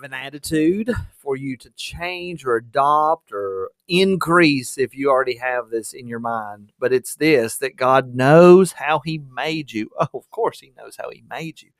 An attitude for you to change or adopt or increase if you already have this in your mind. But it's this, that God knows how He made you. Oh, of course, He knows how He made you.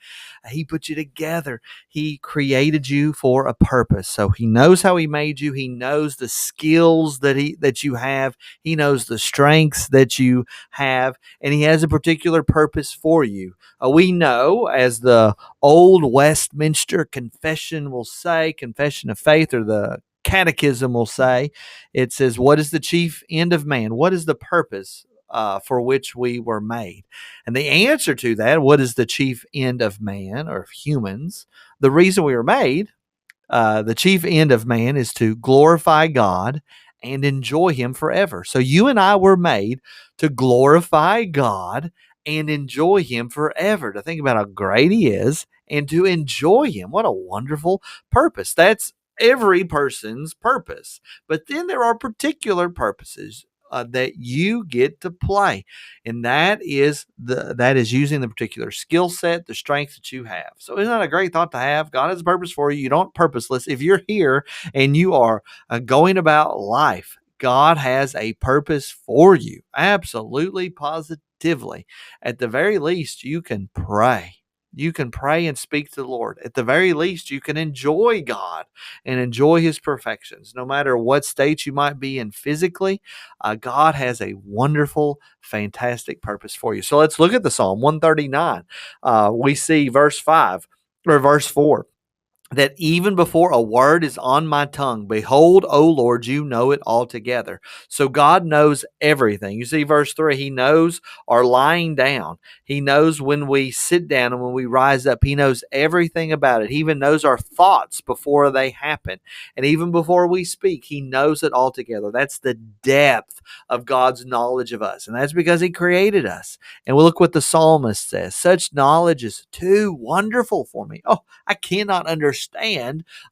He put you together. He created you for a purpose. So He knows how He made you. He knows the skills that you have. He knows the strengths that you have, and He has a particular purpose for you. We know, as the old Westminster Confession will say, Confession of Faith, or the Catechism will say, it says, what is the chief end of man? What is the purpose for which we were made? And the answer to that, what is the chief end of man or of humans? The reason we were made, the chief end of man, is to glorify God and enjoy Him forever. So you and I were made to glorify God and enjoy Him forever, to think about how great He is and to enjoy Him. What a wonderful purpose. That's every person's purpose. But then there are particular purposes that you get to play, and that is using the particular skill set, the strength that you have. So isn't that a great thought to have? God has a purpose for you. You don't purposeless. If you're here and you are going about life, God has a purpose for you. Absolutely, positively. At the very least, you can pray. You can pray and speak to the Lord. At the very least, you can enjoy God and enjoy His perfections. No matter what state you might be in physically, God has a wonderful, fantastic purpose for you. So let's look at the Psalm 139. We see verse 5 or verse 4. That even before a word is on my tongue, behold, O Lord, you know it altogether. So God knows everything. You see verse 3, He knows our lying down. He knows when we sit down and when we rise up. He knows everything about it. He even knows our thoughts before they happen. And even before we speak, He knows it altogether. That's the depth of God's knowledge of us. And that's because He created us. And we'll look what the psalmist says. Such knowledge is too wonderful for me. Oh, I cannot understand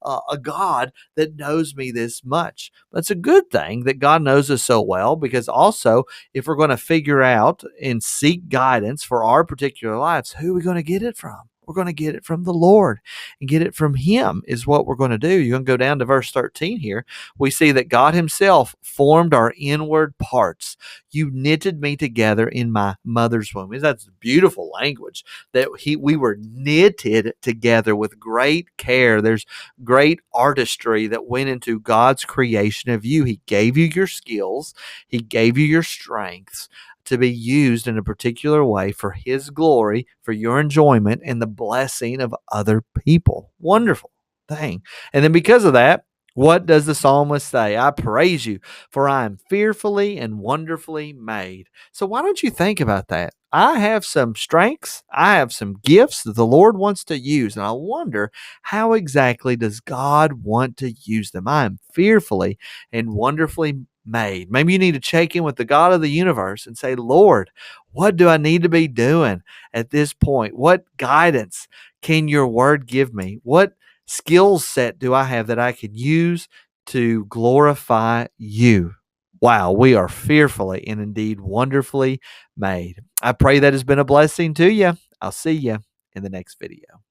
a God that knows me this much. That's a good thing that God knows us so well, because also, if we're going to figure out and seek guidance for our particular lives, who are we going to get it from? We're going to get it from the Lord, and get it from Him is what we're going to do. You're going to go down to verse 13 here. We see that God Himself formed our inward parts. You knitted me together in my mother's womb. That's beautiful language, that we were knitted together with great care. There's great artistry that went into God's creation of you. He gave you your skills. He gave you your strengths to be used in a particular way for His glory, for your enjoyment, and the blessing of other people. Wonderful thing. And then because of that, what does the psalmist say? I praise you, for I am fearfully and wonderfully made. So why don't you think about that? I have some strengths. I have some gifts that the Lord wants to use. And I wonder, how exactly does God want to use them? I am fearfully and wonderfully made. Maybe you need to check in with the God of the universe and say, Lord, what do I need to be doing at this point? What guidance can your word give me? What skill set do I have that I could use to glorify you? Wow, we are fearfully and indeed wonderfully made. I pray that has been a blessing to you. I'll see you in the next video.